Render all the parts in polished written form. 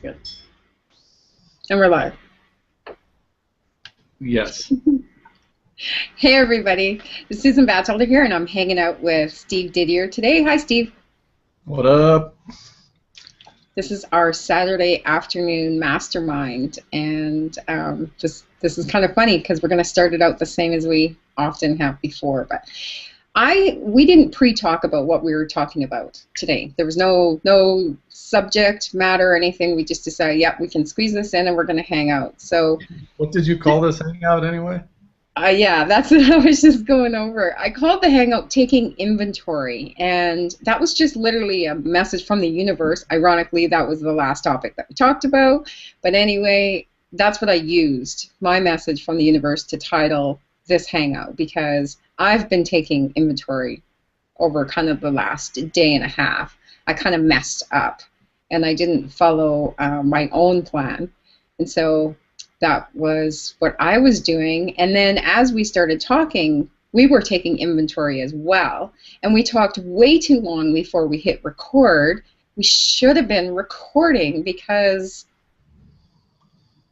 good. And we're live. Yes. Hey everybody, it's Susan Bachelder here, and I'm hanging out with Steve Didier today. Hi Steve. What up? This is our Saturday afternoon mastermind, and this is kind of funny because we're going to start it out the same as we often have before. But we didn't pre-talk about what we were talking about today. There was no subject matter or anything. We just decided, yeah, we can squeeze this in, and we're going to hang out. So, what did you call this hangout anyway? Yeah, that's what I was just going over. I called the hangout taking inventory, and that was just literally a message from the universe. Ironically, that was the last topic that we talked about. But anyway, that's what I used, my message from the universe, to title this hangout, because I've been taking inventory over kind of the last day and a half. I kind of messed up, and I didn't follow my own plan. And so that was what I was doing. And then as we started talking, we were taking inventory as well. And we talked way too long before we hit record. We should have been recording because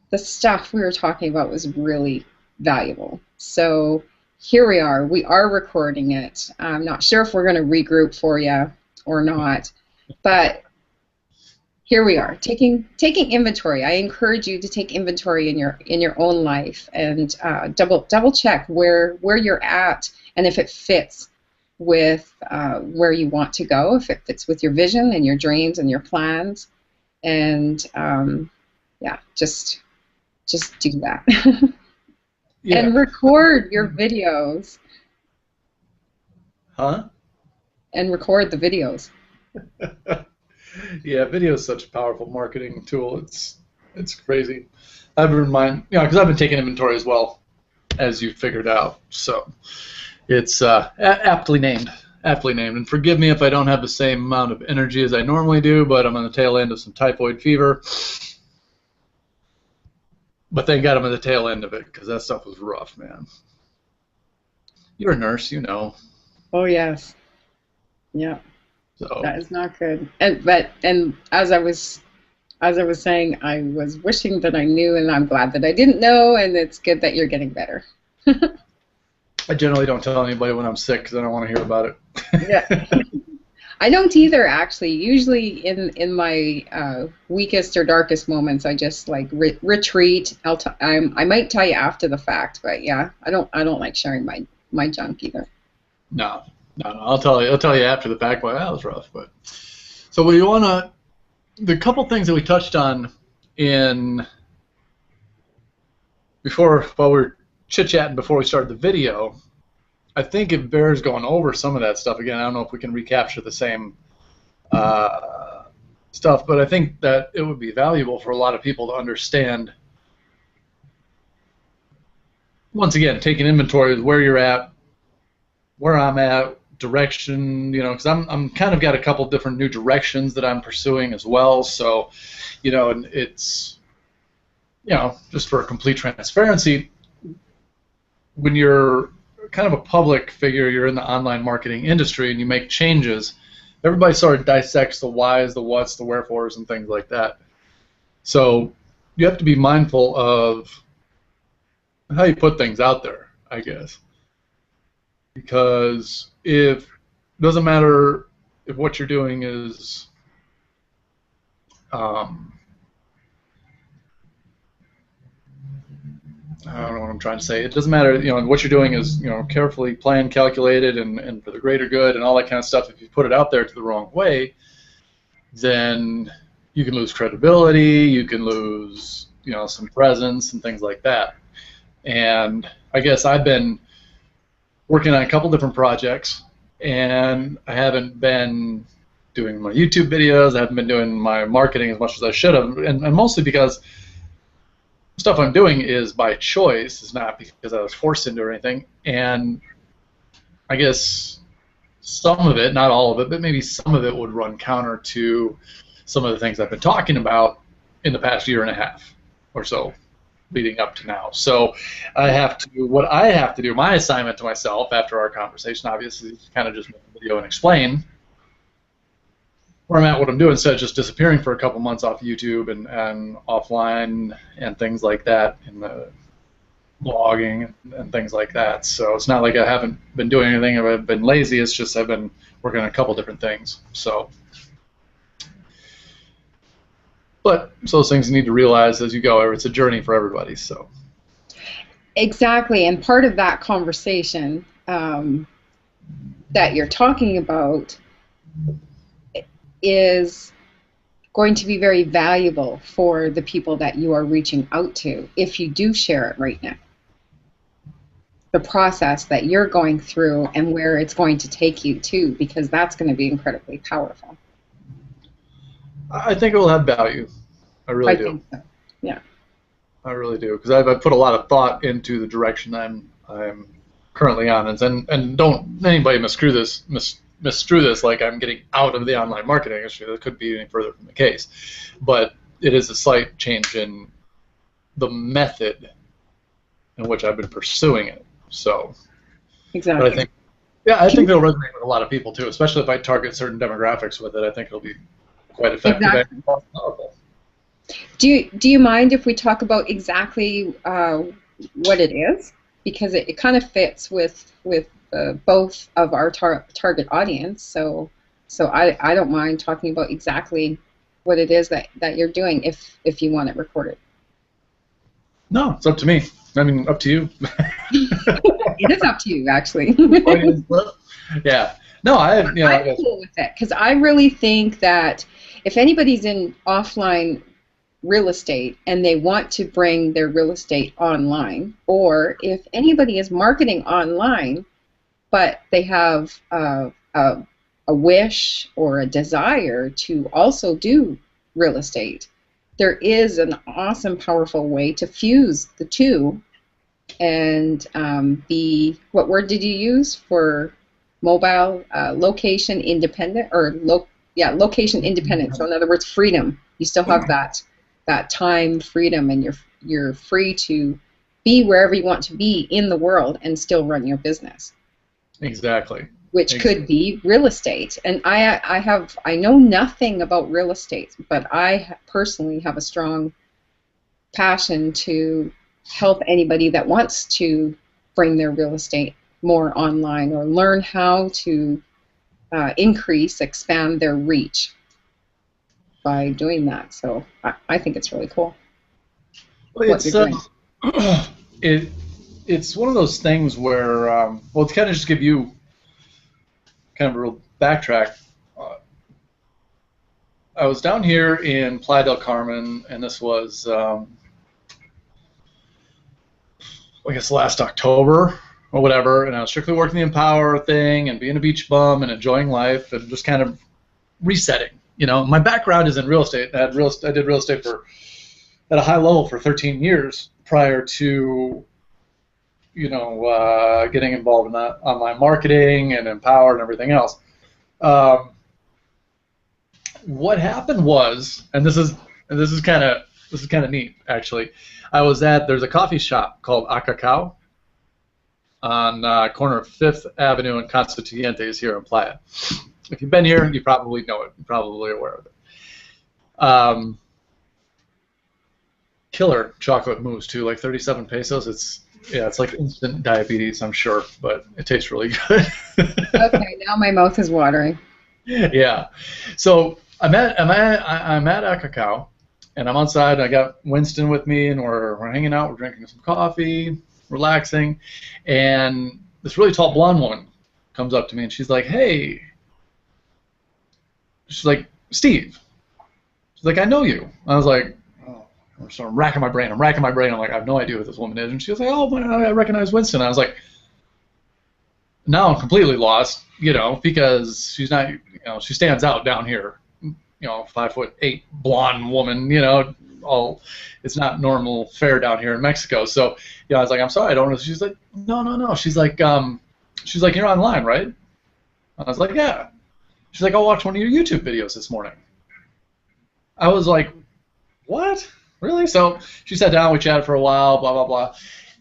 the stuff we were talking about was really valuable. So here we are. We are recording it. I'm not sure if we're going to regroup for you or not, but here we are, taking inventory. I encourage you to take inventory in your own life, and double check where you're at, and if it fits with where you want to go, if it fits with your vision and your dreams and your plans, and yeah, just do that. Yeah. And record your videos. Huh? And record the videos. Yeah, video is such a powerful marketing tool. It's crazy. I've been because I've been taking inventory as well, as you figured out. So it's aptly named. And forgive me if I don't have the same amount of energy as I normally do, but I'm on the tail end of some typhoid fever. But thank God I'm at the tail end of it, because that stuff was rough, man. You're a nurse, you know. Oh yes. Yeah. So. That is not good. And as I was saying, I was wishing that I knew, and I'm glad that I didn't know, and it's good that you're getting better. I generally don't tell anybody when I'm sick because I don't want to hear about it. Yeah. I don't either, actually. Usually in my weakest or darkest moments, I just like retreat. I might tell you after the fact, but yeah, I don't like sharing my junk either. No, I'll tell you after the fact. Well, that was rough. But so we want to, the couple things that we touched on while we were chit-chatting before we started the video, I think it bears going over some of that stuff again. I don't know if we can recapture the same stuff, but I think that it would be valuable for a lot of people to understand. Once again, taking inventory of where you're at, where I'm at, direction, because I'm kind of got a couple different new directions that I'm pursuing as well. So, and it's, just for complete transparency, when you're kind of a public figure, you're in the online marketing industry and you make changes, everybody sort of dissects the whys, the whats, the wherefores, and things like that. So you have to be mindful of how you put things out there, I guess. Because it doesn't matter if what you're doing is I don't know what I'm trying to say. It doesn't matter, what you're doing is, carefully planned, calculated, and for the greater good and all that kind of stuff. If you put it out there to the wrong way, then you can lose credibility, you can lose, some presence and things like that. And I guess I've been working on a couple different projects, and I haven't been doing my YouTube videos, I haven't been doing my marketing as much as I should have, and mostly because stuff I'm doing is by choice, it's not because I was forced into or anything, and I guess some of it, not all of it, but maybe some of it would run counter to some of the things I've been talking about in the past year and a half or so leading up to now. So what I have to do, my assignment to myself after our conversation, obviously, is kind of just make a video and explain where I'm at, what I'm doing, instead of just disappearing for a couple months off YouTube and offline and things like that, in the blogging and things like that. So it's not like I haven't been doing anything, I've been lazy, it's just I've been working on a couple different things. So, but those things you need to realize as you go. It's a journey for everybody. So exactly, and part of that conversation that you're talking about is going to be very valuable for the people that you are reaching out to if you do share it right now. The process that you're going through and where it's going to take you to, because that's going to be incredibly powerful. I think it will have value. I really do. Think so. Yeah. I really do, because I've put a lot of thought into the direction I'm currently on, and don't anybody misconstrue this like I'm getting out of the online marketing industry. That could be any further from the case, but it is a slight change in the method in which I've been pursuing it. So, exactly. But I think, I think it'll resonate with a lot of people too, especially if I target certain demographics with it. I think it'll be quite effective and powerful. Do you mind if we talk about exactly what it is? Because it kind of fits with both of our target audience. So I don't mind talking about exactly what it is that you're doing if you want it recorded. No, it's up to me. I mean, up to you. It is up to you, actually. Yeah. No, I'm cool with it, because I really think that if anybody's in offline real estate and they want to bring their real estate online, or if anybody is marketing online but they have a wish or a desire to also do real estate, there is an awesome, powerful way to fuse the two. And what word did you use for mobile? Location independent, or location independent. So in other words, freedom. You still have that time freedom, and you're free to be wherever you want to be in the world and still run your business. Exactly. Which could be real estate. And I know nothing about real estate, but I personally have a strong passion to help anybody that wants to bring their real estate more online, or learn how to expand their reach by doing that. So I think it's really cool. Well, it's one of those things where, well, to kind of just give you kind of a real backtrack, I was down here in Playa del Carmen, and this was, I guess last October or whatever, and I was strictly working the Empower thing and being a beach bum and enjoying life and just kind of resetting. You know, my background is in real estate. I did real estate at a high level for 13 years prior to, getting involved in that online marketing and Empower and everything else. What happened was, and this is kind of neat actually. There's a coffee shop called Acacao on corner of 5th Avenue and Constituyentes here in Playa. If you've been here, you probably know it. You're probably aware of it. Killer chocolate mousse too, like 37 pesos. It's like instant diabetes, I'm sure, but it tastes really good. Okay, now my mouth is watering. Yeah. So I'm at Acacao, and I'm outside. I got Winston with me, and we're hanging out. We're drinking some coffee, relaxing, and this really tall blonde woman comes up to me, and she's like, "Hey." She's like, "Steve." She's like, "I know you." I was like, "Oh." So I'm racking my brain. I'm like, I have no idea who this woman is. And she was like, "Oh, I recognize Winston." I was like, now I'm completely lost, because she's not, she stands out down here. 5'8" blonde woman, it's not normal fare down here in Mexico. So, I was like, "I'm sorry, I don't know." She's like, No. She's like, "You're online, right?" I was like, "Yeah." She's like, "I watched one of your YouTube videos this morning." I was like, "What? Really?" So she sat down, we chatted for a while, blah, blah, blah.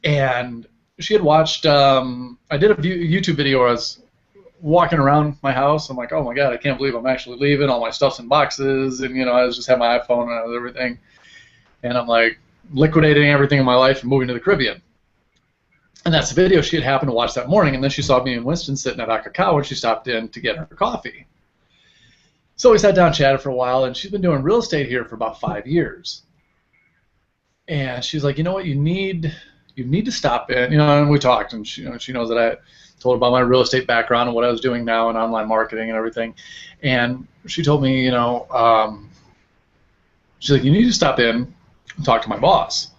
And she had watched, I did a YouTube video where I was walking around my house. I'm like, oh my God, I can't believe I'm actually leaving. All my stuff's in boxes, and I was just have my iPhone and everything, and I'm like liquidating everything in my life and moving to the Caribbean. And that's the video she had happened to watch that morning, and then she saw me and Winston sitting at Akakao, and she stopped in to get her coffee. So we sat down, chatted for a while, and she's been doing real estate here for about 5 years. And she's like, you know what, you need to stop in, and we talked, and she knows that I told her about my real estate background and what I was doing now in online marketing and everything. And she told me, she's like, you need to stop in and talk to my boss.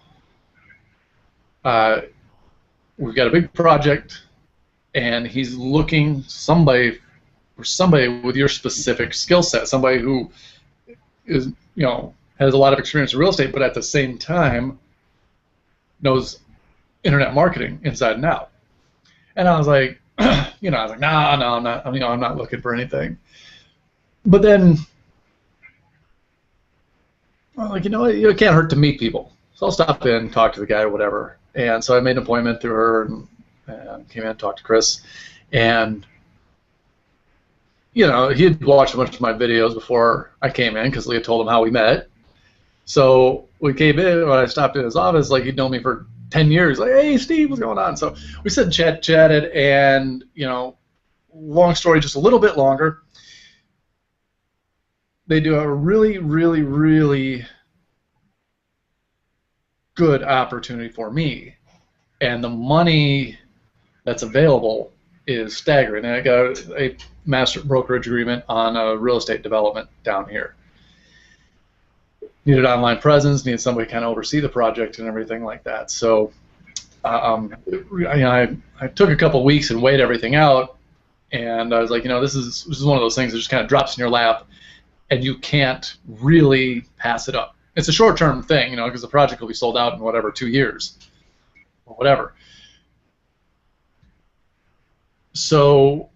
We've got a big project, and he's looking for somebody with your specific skill set, somebody who is, has a lot of experience in real estate, but at the same time knows internet marketing inside and out. And I was like, no, I'm not. I'm not looking for anything. But then I'm like, it can't hurt to meet people. So I'll stop in, talk to the guy or whatever. And so I made an appointment through her and came in and talked to Chris. And he had watched a bunch of my videos before I came in because Leah told him how we met. So we came in, when I stopped in his office, like he'd known me for 10 years. Like, hey, Steve, what's going on? So we sat and chatted, and, long story, just a little bit longer, they do a really, really, really good opportunity for me. And the money that's available is staggering. And I got a master brokerage agreement on a real estate development down here. Needed online presence, needed somebody to kind of oversee the project and everything like that. So I took a couple weeks and weighed everything out, and I was like, this is one of those things that just kind of drops in your lap, and you can't really pass it up. It's a short-term thing, because the project will be sold out in whatever 2 years or whatever. So,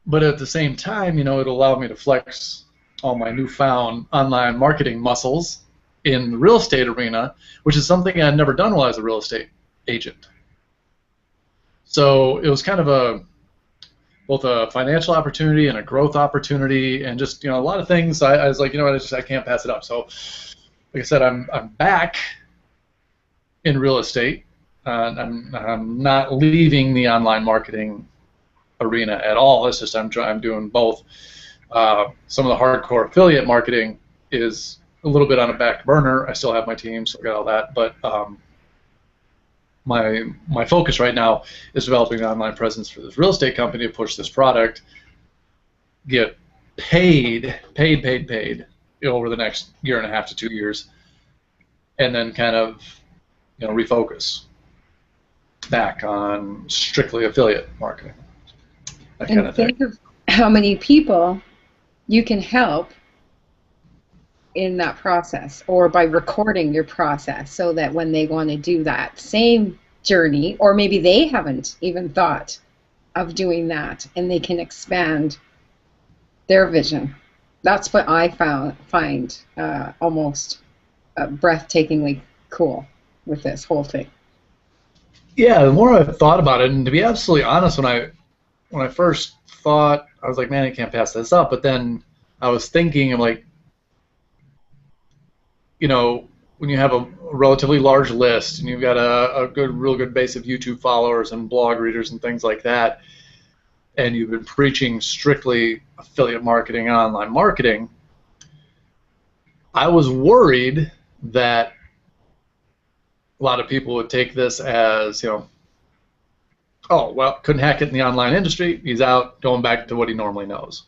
but at the same time, it'll allow me to flex all my newfound online marketing muscles in the real estate arena, which is something I'd never done while I was a real estate agent. So it was kind of both a financial opportunity and a growth opportunity, and just a lot of things. I was like, I can't pass it up. So, like I said, I'm back in real estate. I'm not leaving the online marketing arena at all. It's just I'm doing both. Some of the hardcore affiliate marketing is a little bit on a back burner. I still have my team, so I got all that. But my focus right now is developing an online presence for this real estate company to push this product, get paid over the next 1.5 to 2 years, and then kind of refocus back on strictly affiliate marketing. That kind of thing. Think of how many people you can help in that process, or by recording your process, so that when they want to do that same journey, or maybe they haven't even thought of doing that, and they can expand their vision. That's what I find almost breathtakingly cool with this whole thing. Yeah, the more I've thought about it, and to be absolutely honest, when I first thought, I was like, man, I can't pass this up. But then I was thinking, I'm like, when you have a relatively large list and you've got a real good base of YouTube followers and blog readers and things like that, and you've been preaching strictly affiliate marketing and online marketing, I was worried that a lot of people would take this as, oh, well, couldn't hack it in the online industry. He's out, going back to what he normally knows.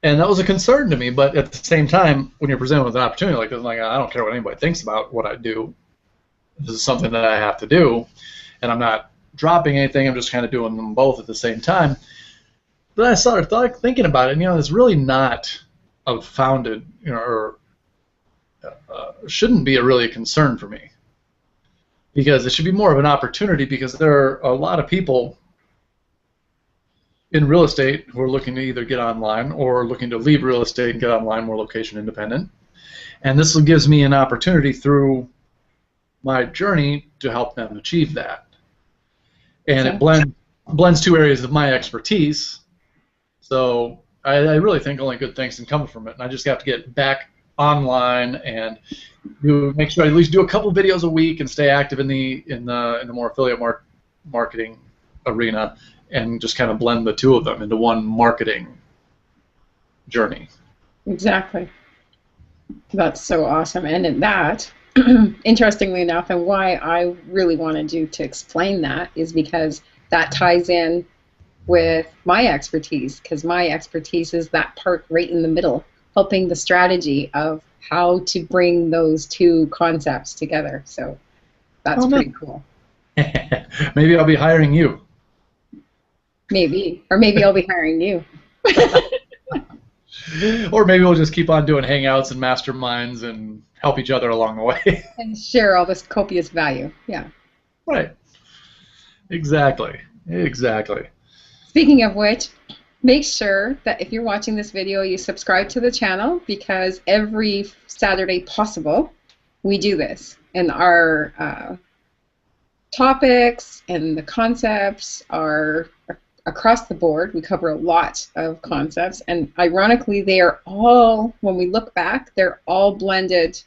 And that was a concern to me, but at the same time, when you're presented with an opportunity like this, I'm like, I don't care what anybody thinks about what I do. This is something that I have to do, and I'm not dropping anything. I'm just kind of doing them both at the same time. But I started thinking about it, and it's really not a founded, or shouldn't be really a concern for me, because it should be more of an opportunity, because there are a lot of people in real estate who are looking to either get online or looking to leave real estate and get online, more location independent. And this gives me an opportunity through my journey to help them achieve that. And it blends blends two areas of my expertise. So I really think only good things can come from it, and I just have to get back online and make sure I at least do a couple videos a week and stay active in the more affiliate marketing arena, and just kind of blend the two of them into one marketing journey. Exactly. That's so awesome. And that, interestingly enough, and why I really wanted you to explain that is because that ties in with my expertise, because my expertise is that part right in the middle, helping the strategy of how to bring those two concepts together. So that's pretty cool. Maybe I'll be hiring you. Maybe. Or maybe I'll be hiring you. Or maybe we'll just keep on doing hangouts and masterminds and help each other along the way. And share all this copious value. Yeah. Right. Exactly. Exactly. Speaking of which, make sure that if you're watching this video, you subscribe to the channel, because every Saturday possible, we do this. And our topics and the concepts are across the board. We cover a lot of concepts, and ironically, they are all, when we look back, they're all blended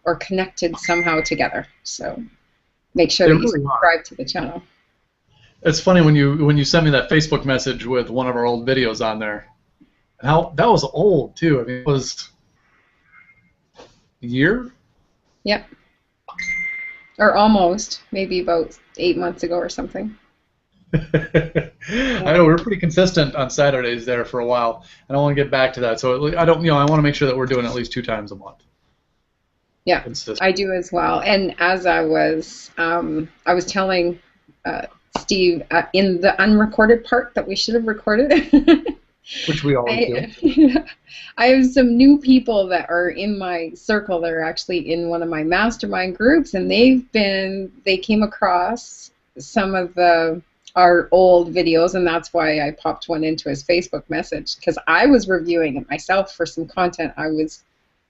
or connected somehow together. So make sure that you subscribe to the channel. It's funny when you sent me that Facebook message with one of our old videos on there. How that was old too. I mean, it was a year. Yep. Or almost, maybe about 8 months ago or something. I know we were pretty consistent on Saturdays there for a while, and I want to get back to that. So I don't, I want to make sure that we're doing at least 2 times a month. Yeah, I do as well. And as I was telling Steve in the unrecorded part that we should have recorded, which we always do. I have some new people that are in my circle that are actually in one of my mastermind groups, and they came across some of our old videos, and that's why I popped one into his Facebook message, because I was reviewing it myself for some content I was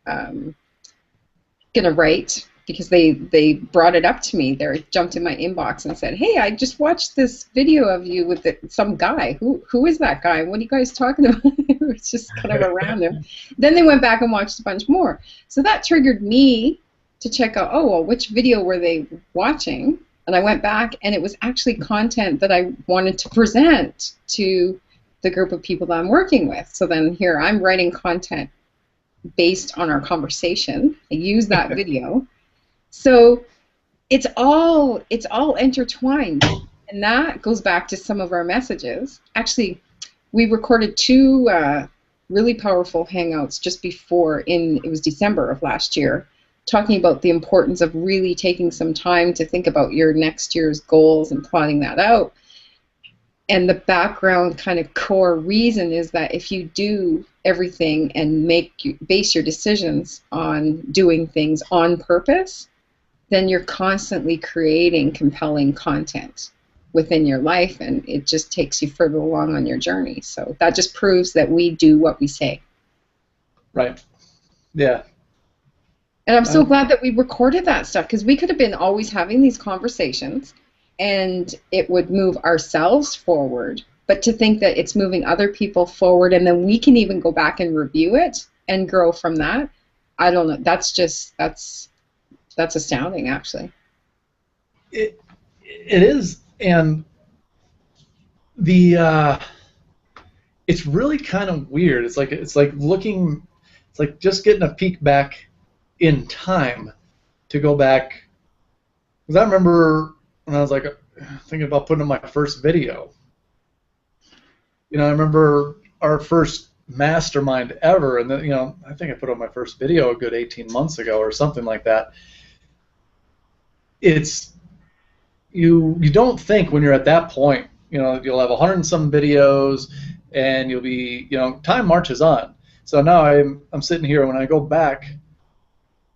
gonna write, because they brought it up to me. They jumped in my inbox and said, "Hey, I just watched this video of you with some guy. Who is that guy? What are you guys talking about?" It was just kind of a random. Then they went back and watched a bunch more. So that triggered me to check out, oh, well, which video were they watching? And I went back, and it was actually content that I wanted to present to the group of people that I'm working with. So then here I'm writing content based on our conversation. I use that video. So it's all intertwined, and that goes back to some of our messages. Actually, we recorded 2 really powerful hangouts just before, it was December of last year, talking about the importance of really taking some time to think about your next year's goals and plotting that out. And the background kind of core reason is that if you do everything and base your decisions on doing things on purpose, then you're constantly creating compelling content within your life, and it just takes you further along on your journey. So that just proves that we do what we say. Right. Yeah. And I'm so glad that we recorded that stuff, because we could have been always having these conversations and it would move ourselves forward. But to think that it's moving other people forward, and then we can even go back and review it and grow from that, I don't know. That's astounding, actually. It is, and it's really kind of weird. It's like just getting a peek back in time to go back, because I remember when I was like thinking about putting up my first video. I remember our first mastermind ever, and then I think I put up my first video a good 18 months ago or something like that. It's you don't think when you're at that point, you'll have 100 and some videos, and you'll be, time marches on. So now I'm sitting here, when I go back,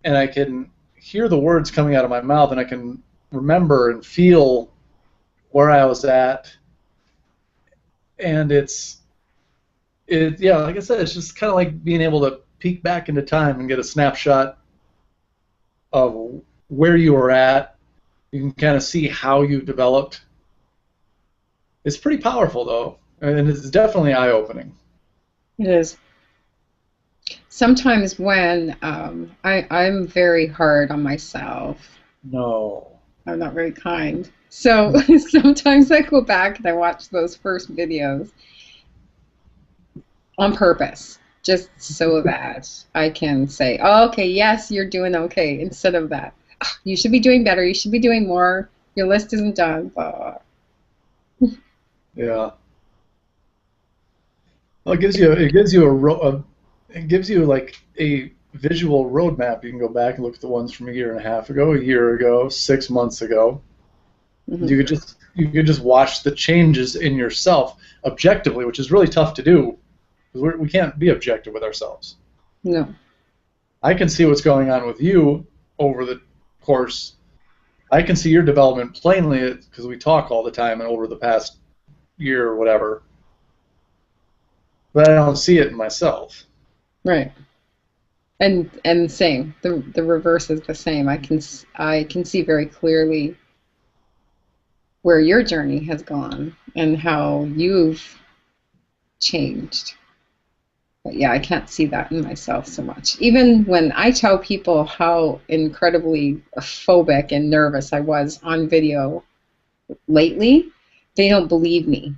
and I can hear the words coming out of my mouth, and I can remember and feel where I was at, and yeah, like I said, it's just kind of like being able to peek back into time and get a snapshot of where you were at. You can kind of see how you developed. It's pretty powerful though, and it's definitely eye-opening. It is. Sometimes when I'm very hard on myself, No. I'm not very kind. So sometimes I go back and I watch those first videos on purpose, just so that I can say, oh, okay, yes, you're doing okay, instead of that. "Ah, you should be doing better. You should be doing more. Your list isn't done." Blah. Yeah. Well, it gives you like a visual roadmap. You can go back and look at the ones from a year and a half ago, a year ago, 6 months ago. Hmm. You could just watch the changes in yourself objectively, which is really tough to do because we can't be objective with ourselves. No. I can see what's going on with you over the course. I can see your development plainly because we talk all the time and over the past year or whatever, but I don't see it in myself. Right. And same. The reverse is the same. I can see very clearly where your journey has gone and how you've changed. But yeah, I can't see that in myself so much. Even when I tell people how incredibly phobic and nervous I was on video lately, they don't believe me.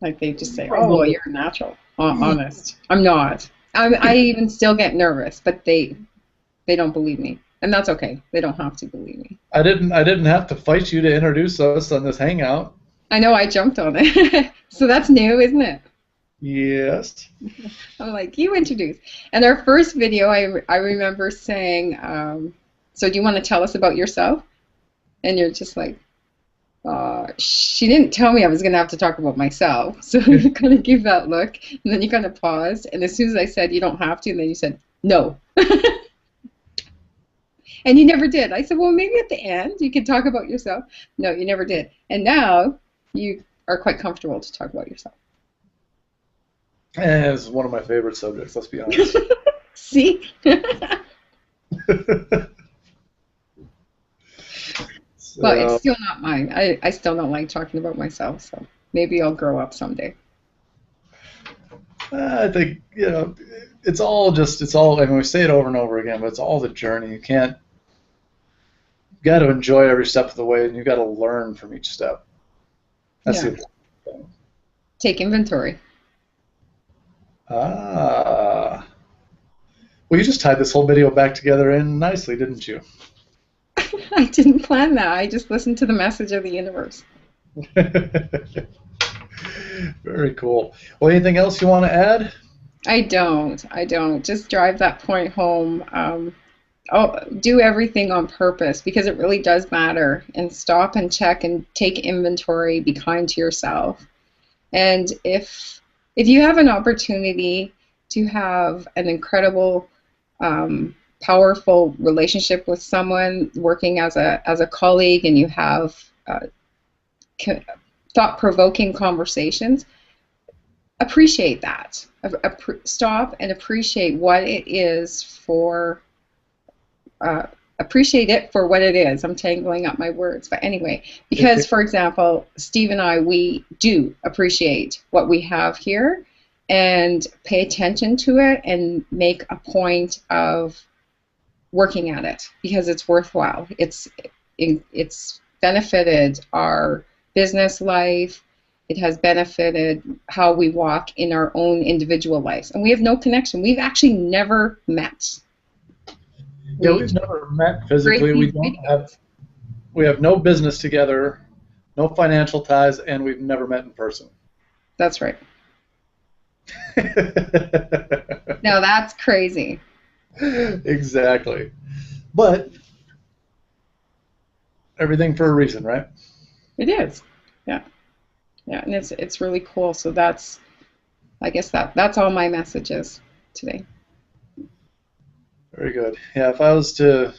Like they just say, "Oh, well, you're natural." Honest, I'm not. I even still get nervous, but they don't believe me, and that's okay. They don't have to believe me. I didn't have to fight you to introduce us on this hangout. I know I jumped on it, so that's new, isn't it? Yes. I'm like, you introduce. And our first video, I remember saying, so do you want to tell us about yourself? And you're just like, she didn't tell me I was going to have to talk about myself. So you kind of give that look, and then you kind of paused. And as soon as I said, you don't have to, and then you said, no. And you never did. I said, well, maybe at the end you could talk about yourself. No, you never did. And now you are quite comfortable to talk about yourself. It's one of my favorite subjects, let's be honest. See? But it's So, still not mine. I still don't like talking about myself, so maybe I'll grow up someday. I think, I mean, we say it over and over again, but it's all the journey. You got to enjoy every step of the way, and you got to learn from each step. That's the Yeah. important thing. Take inventory. Ah. Well, you just tied this whole video back together in nicely, didn't you? I didn't plan that. I just listened to the message of the universe. Very cool. Well, anything else you want to add? I don't. I don't. Just drive that point home. Do everything on purpose because it really does matter. And stop and check and take inventory. Be kind to yourself. And if you have an opportunity to have an incredible, powerful relationship with someone, working as a colleague, and you have thought-provoking conversations, appreciate that. Stop and appreciate what it is for. Appreciate it for what it is. I'm tangling up my words, but anyway, because for example, Steve and I, we do appreciate what we have here, and pay attention to it, and make a point of working at it because it's worthwhile. It's benefited our business life. It has benefited how we walk in our own individual lives, and we have no connection. We've actually never met. Yeah, we've never met physically. Great videos. We have no business together, no financial ties, and we've never met in person. That's right. Now that's crazy. Exactly. But everything for a reason, right? It is. Yeah. Yeah, and it's really cool. So I guess that's all my messages today. Very good. Yeah, if I was to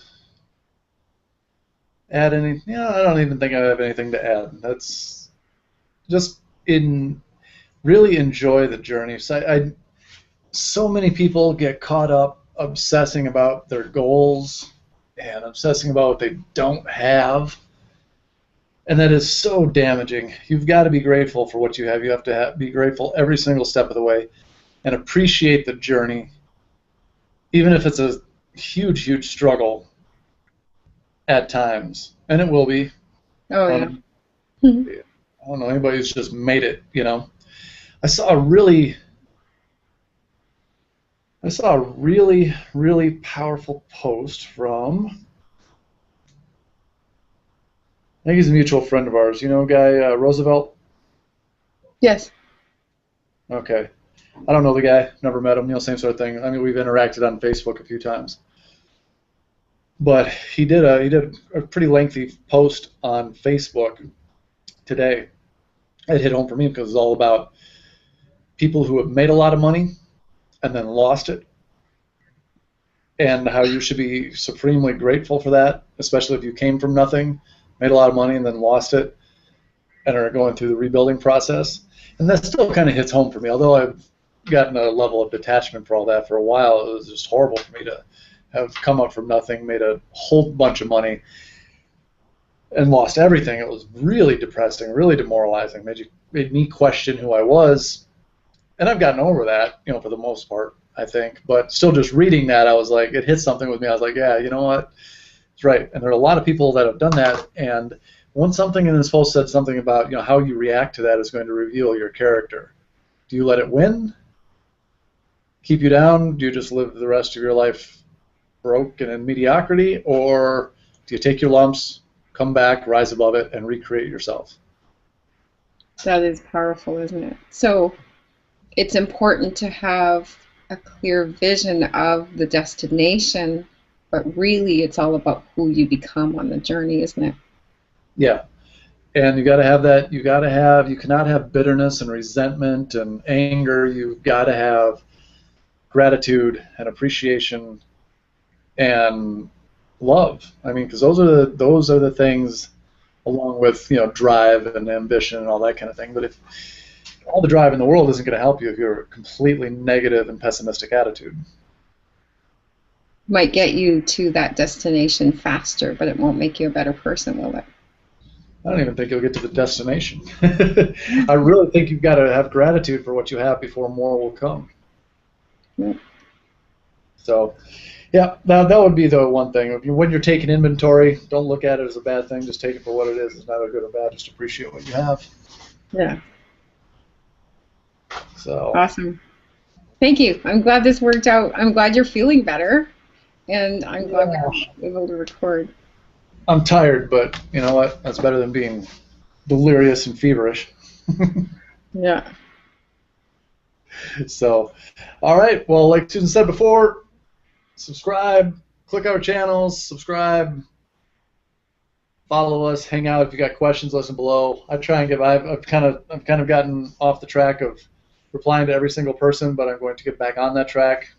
add any, I don't even think I have anything to add. That's just really enjoy the journey. So many people get caught up obsessing about their goals and obsessing about what they don't have. And that is so damaging. You've got to be grateful for what you have. You have to be grateful every single step of the way and appreciate the journey, even if it's a huge, huge struggle at times. And it will be. Oh, I yeah. don't, I don't know anybody who's just made it, you know. I saw a really, really powerful post from, I think he's a mutual friend of ours. You know, guy Roosevelt. Yes. Okay. I don't know the guy. Never met him. You know, same sort of thing. I mean, we've interacted on Facebook a few times. But he did a pretty lengthy post on Facebook today. It hit home for me because it's all about people who have made a lot of money and then lost it, and how you should be supremely grateful for that, especially if you came from nothing, made a lot of money, and then lost it, and are going through the rebuilding process. And that still kind of hits home for me. Although I've gotten a level of detachment for all that for a while, it was just horrible for me to have come up from nothing, made a whole bunch of money, and lost everything. It was really depressing, really demoralizing. Made me question who I was. And I've gotten over that, you know, for the most part, I think. But still, just reading that, I was like, it hit something with me. I was like, yeah, you know what? It's right. And there are a lot of people that have done that. And when something in this post said something about, you know, how you react to that is going to reveal your character. Do you let it win? Keep you down? Do you just live the rest of your life broke and in mediocrity? Or do you take your lumps, come back, rise above it, and recreate yourself? That is powerful, isn't it? So it's important to have a clear vision of the destination, but really it's all about who you become on the journey, isn't it? Yeah. And you got to have that. You cannot have bitterness and resentment and anger. You've got to have gratitude and appreciation and love. I mean, because those are the things, along with, you know, drive and ambition and all that kind of thing. But if all the drive in the world isn't going to help you if you're a completely negative and pessimistic attitude. Might get you to that destination faster, but it won't make you a better person, will it? I don't even think you'll get to the destination. I really think you've got to have gratitude for what you have before more will come. Yeah. So, yeah, that would be the one thing. When you're taking inventory, don't look at it as a bad thing. Just take it for what it is. It's not a good or bad. Just appreciate what you have. Yeah. So awesome. Thank you. I'm glad this worked out. I'm glad you're feeling better, and I'm glad we were able to record. I'm tired, but you know what? That's better than being delirious and feverish. Yeah. So, all right. Well, like Susan said before, subscribe, click our channels, subscribe, follow us, hang out. If you got questions, listen below. I try and I've kind of gotten off the track of replying to every single person, but I'm going to get back on that track.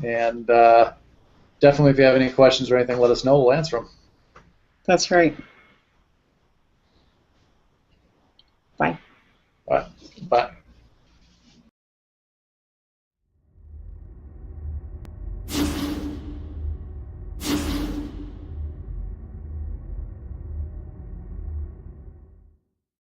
And definitely, if you have any questions or anything, let us know. We'll answer them. That's right. Bye. All right. Bye.